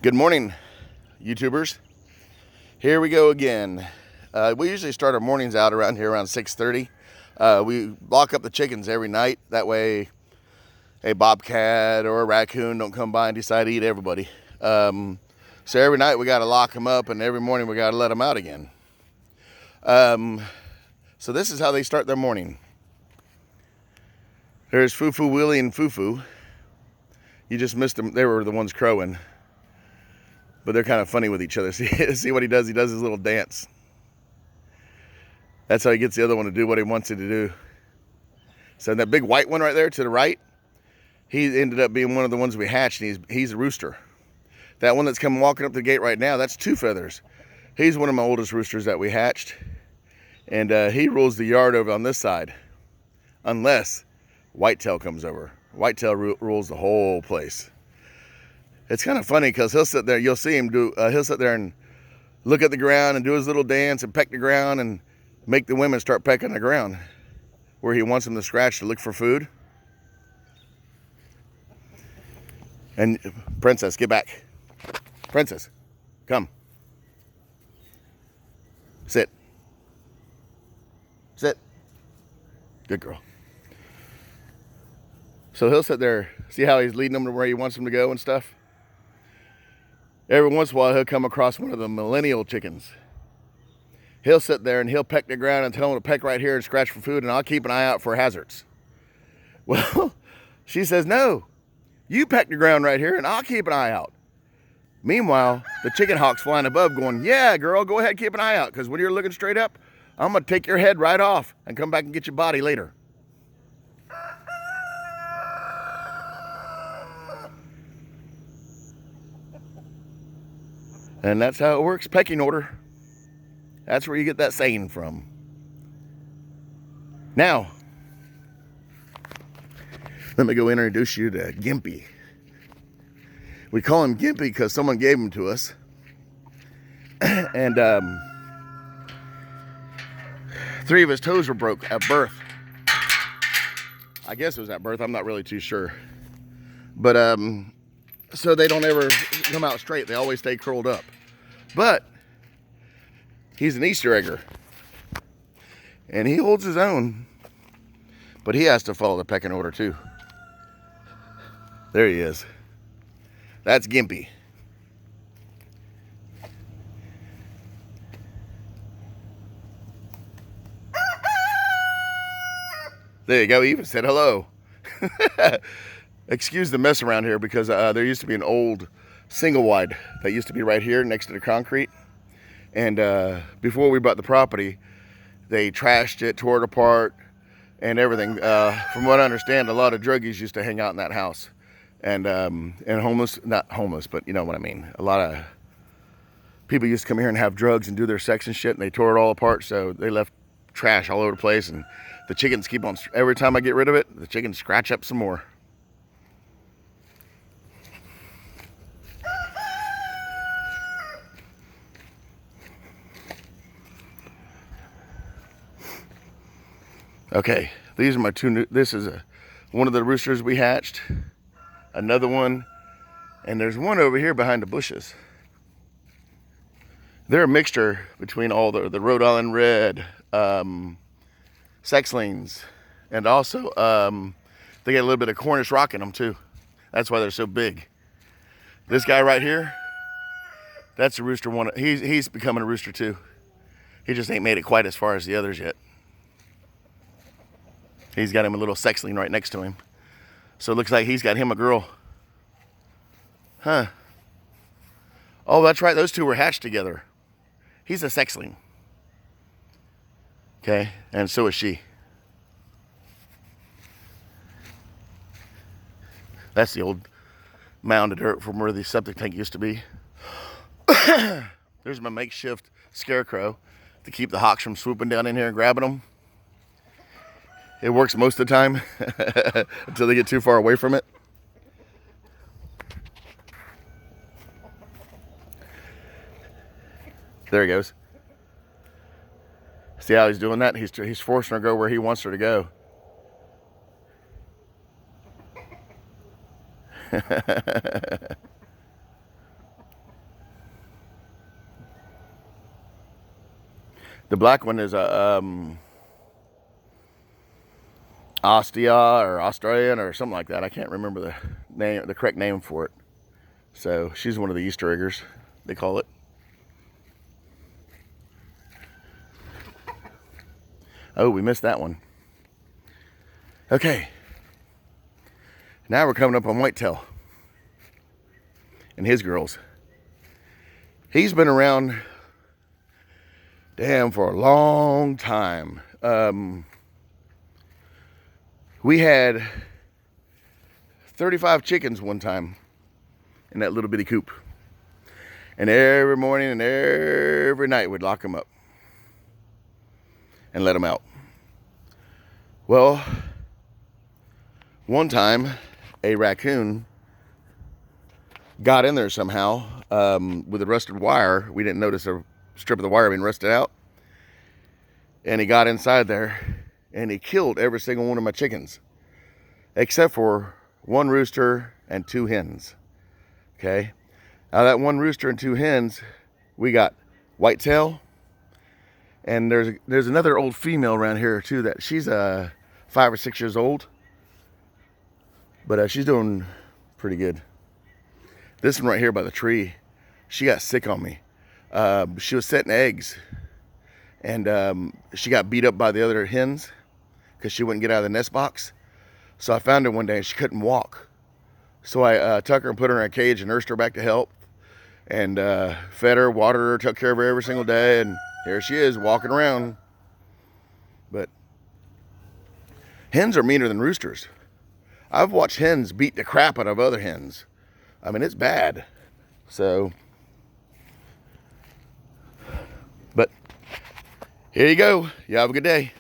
Good morning, YouTubers. Here we go again. We usually start our mornings out around here around 6:30. We lock up the chickens every night. That way a bobcat or a raccoon don't come by and decide to eat everybody. So every night we got to lock them up, and every morning we got to let them out again. So this is how they start their morning. There's Foo-Foo, Willie, and Foo-Foo. You just missed them. They were the ones crowing. But they're kind of funny with each other. See what he does? He does his little dance. That's how he gets the other one to do what he wants it to do. So that big white one right there to the right, he ended up being one of the ones we hatched, and he's a rooster. That one that's coming walking up the gate right now, that's Two Feathers. He's one of my oldest roosters that we hatched. And he rules the yard over on this side. Unless Whitetail comes over. Whitetail rules the whole place. It's kind of funny because he'll sit there, you'll see him do, he'll sit there and look at the ground and do his little dance and peck the ground and make the women start pecking the ground where he wants them to scratch to look for food. And Princess, get back. Princess, come. Sit. Sit. Good girl. So he'll sit there, see how he's leading them to where he wants them to go and stuff? Every once in a while, he'll come across one of the millennial chickens. He'll sit there and he'll peck the ground and tell them to peck right here and scratch for food, and I'll keep an eye out for hazards. Well, she says, no, you peck the ground right here and I'll keep an eye out. Meanwhile, the chicken hawk's flying above going, yeah, girl, go ahead, keep an eye out, because when you're looking straight up, I'm going to take your head right off and come back and get your body later. And that's how it works, pecking order. That's where you get that saying from. Now, let me go introduce you to Gimpy. We call him Gimpy because someone gave him to us. And 3 of his toes were broke at birth. I guess it was at birth, I'm not really too sure. But so they don't ever come out straight, they always stay curled up. But he's an Easter egger, and he holds his own, but he has to follow the pecking order too. There he is. That's Gimpy. There you go, he even said hello. Excuse the mess around here because there used to be an old single wide that used to be right here next to the concrete. And before we bought the property, they trashed it, tore it apart, and everything. From what I understand, a lot of druggies used to hang out in that house. And homeless, not homeless, but you know what I mean. A lot of people used to come here and have drugs and do their sex and shit, and they tore it all apart, so they left trash all over the place. And the chickens keep on, every time I get rid of it, the chickens scratch up some more. Okay, these are my two new, this is one of the roosters we hatched, another one, and there's one over here behind the bushes. They're a mixture between all the Rhode Island Red, Sexlings, and also they get a little bit of Cornish rock in them too. That's why they're so big. This guy right here, that's a rooster one. He's becoming a rooster too. He just ain't made it quite as far as the others yet. He's got him a little sexling right next to him. So it looks like he's got him a girl. Huh. Oh, that's right. Those two were hatched together. He's a sexling. Okay. And so is she. That's the old mound of dirt from where the septic tank used to be. There's my makeshift scarecrow to keep the hawks from swooping down in here and grabbing them. It works most of the time until they get too far away from it. There he goes. See how he's doing that? He's forcing her to go where he wants her to go. The black one is a Ostia or Australian or something like that. I can't remember the name, the correct name for it. So she's one of the Easter eggers, they call it. Oh, we missed that one. Okay. Now we're coming up on Whitetail and his girls. He's been around, damn, for a long time. We had 35 chickens one time in that little bitty coop. And every morning and every night we'd lock them up and let them out. Well, one time a raccoon got in there somehow with a rusted wire. We didn't notice a strip of the wire being rusted out. And he got inside there and he killed every single one of my chickens, except for one rooster and 2 hens. Okay. Now that one rooster and 2 hens, we got whitetail, and there's another old female around here too that she's 5 or 6 years old, but she's doing pretty good. This one right here by the tree, she got sick on me. She was setting eggs, and she got beat up by the other hens because she wouldn't get out of the nest box. So I found her one day and she couldn't walk. So I took her and put her in a cage and nursed her back to health, and fed her, watered her, took care of her every single day, and here she is walking around. But hens are meaner than roosters. I've watched hens beat the crap out of other hens. I mean, it's bad. So, but here you go. You have a good day.